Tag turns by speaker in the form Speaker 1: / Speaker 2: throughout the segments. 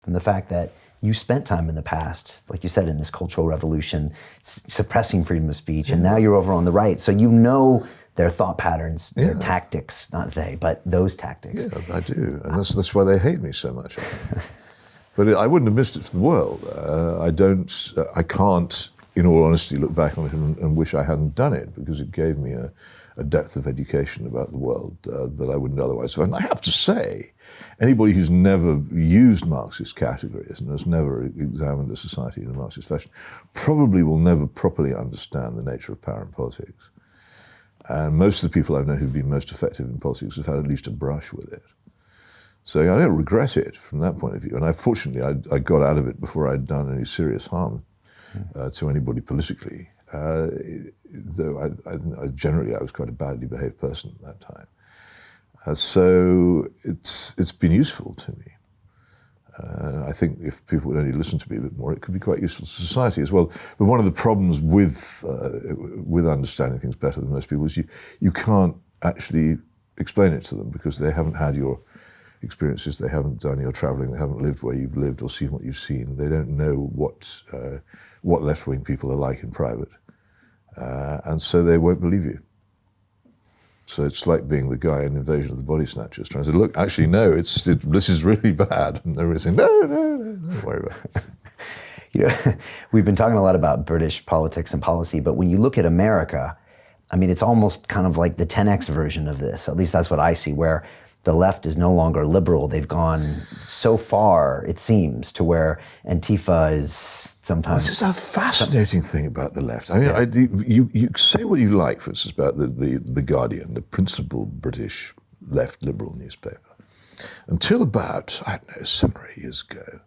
Speaker 1: from the fact that you spent time in the past, like you said, in this cultural revolution, suppressing freedom of speech, and now you're over on the right. So you know their thought patterns, their tactics, not they, but those tactics.
Speaker 2: Yeah, I do. And that's why they hate me so much. But I wouldn't have missed it for the world. I can't, in all honesty, look back on it and wish I hadn't done it, because it gave me a depth of education about the world that I wouldn't otherwise have. And I have to say, anybody who's never used Marxist categories and has never examined a society in a Marxist fashion probably will never properly understand the nature of power in politics. And most of the people I've known who've been most effective in politics have had at least a brush with it. So I don't regret it from that point of view. And fortunately, I got out of it before I'd done any serious harm to anybody politically. Though generally I was quite a badly behaved person at that time. So it's been useful to me. I think if people would only listen to me a bit more, it could be quite useful to society as well. But one of the problems with understanding things better than most people is you can't actually explain it to them, because they haven't had your experiences, they haven't done your traveling, they haven't lived where you've lived or seen what you've seen. They don't know what left-wing people are like in private. And so they won't believe you. So it's like being the guy in Invasion of the Body Snatchers trying to say, look, actually, no, this is really bad. And they're saying, no, don't worry about it.
Speaker 1: You know, we've been talking a lot about British politics and policy, but when you look at America, I mean, it's almost kind of like the 10X version of this. At least that's what I see, where the left is no longer liberal. They've gone so far, it seems, to where Antifa is sometimes...
Speaker 2: This is a fascinating thing about the left. I mean, you say what you like, for instance, about the Guardian, the principal British left liberal newspaper. Until about, I don't know, 7 or 8 years ago,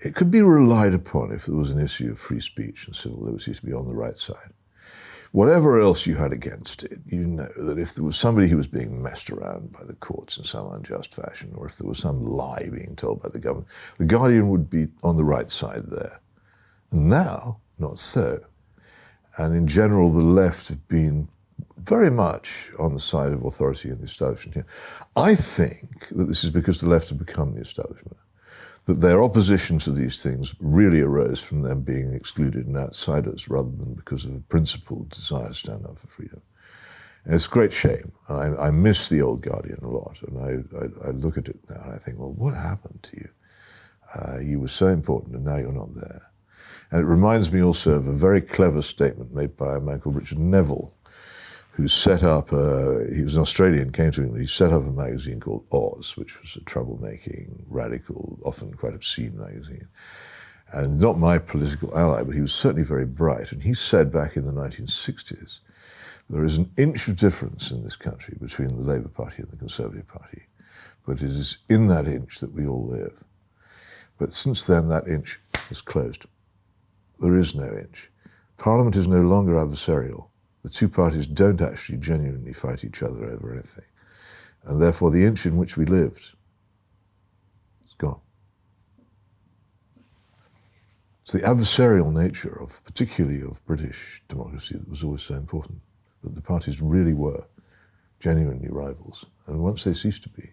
Speaker 2: it could be relied upon, if there was an issue of free speech and civil liberties, to be on the right side. Whatever else you had against it, you know that if there was somebody who was being messed around by the courts in some unjust fashion, or if there was some lie being told by the government, the Guardian would be on the right side there. And now, not so. And in general, the left have been very much on the side of authority and the establishment here. I think that this is because the left have become the establishment, that their opposition to these things really arose from them being excluded and outsiders, rather than because of a principled desire to stand up for freedom. And it's a great shame. And I miss the old Guardian a lot. And I look at it now and I think, well, what happened to you? You were so important and now you're not there. And it reminds me also of a very clever statement made by a man called Richard Neville, who set up, he was an Australian, came to England, he set up a magazine called Oz, which was a troublemaking, radical, often quite obscene magazine. And not my political ally, but he was certainly very bright. And he said back in the 1960s, there is an inch of difference in this country between the Labour Party and the Conservative Party, but it is in that inch that we all live. But since then, that inch has closed. There is no inch. Parliament is no longer adversarial. The two parties don't actually genuinely fight each other over anything. And therefore, the inch in which we lived is gone. It's the adversarial nature of, particularly of British democracy, that was always so important, that the parties really were genuinely rivals. And once they ceased to be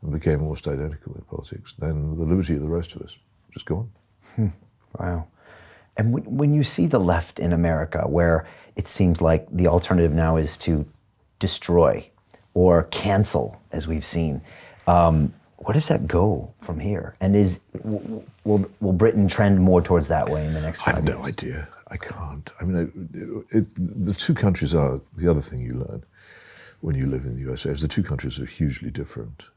Speaker 2: and became almost identical in politics, then the liberty of the rest of us just gone.
Speaker 1: Wow. And when you see the left in America, where it seems like the alternative now is to destroy or cancel, as we've seen, where does that go from here? And will Britain trend more towards that way in the next 5 years?
Speaker 2: I have no idea. I can't. I mean, the two countries are, the other thing you learn when you live in the USA is the two countries are hugely different.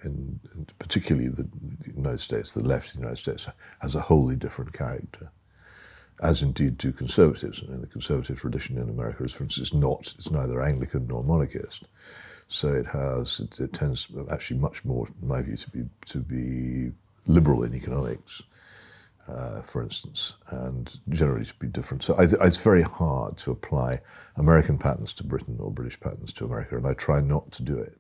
Speaker 2: And particularly the United States, the left in the United States has a wholly different character, as indeed do conservatives. And the conservative tradition in America is, for instance, it's neither Anglican nor monarchist. So it tends actually much more, in my view, to be liberal in economics, for instance, and generally to be different. So it's very hard to apply American patterns to Britain or British patterns to America, and I try not to do it.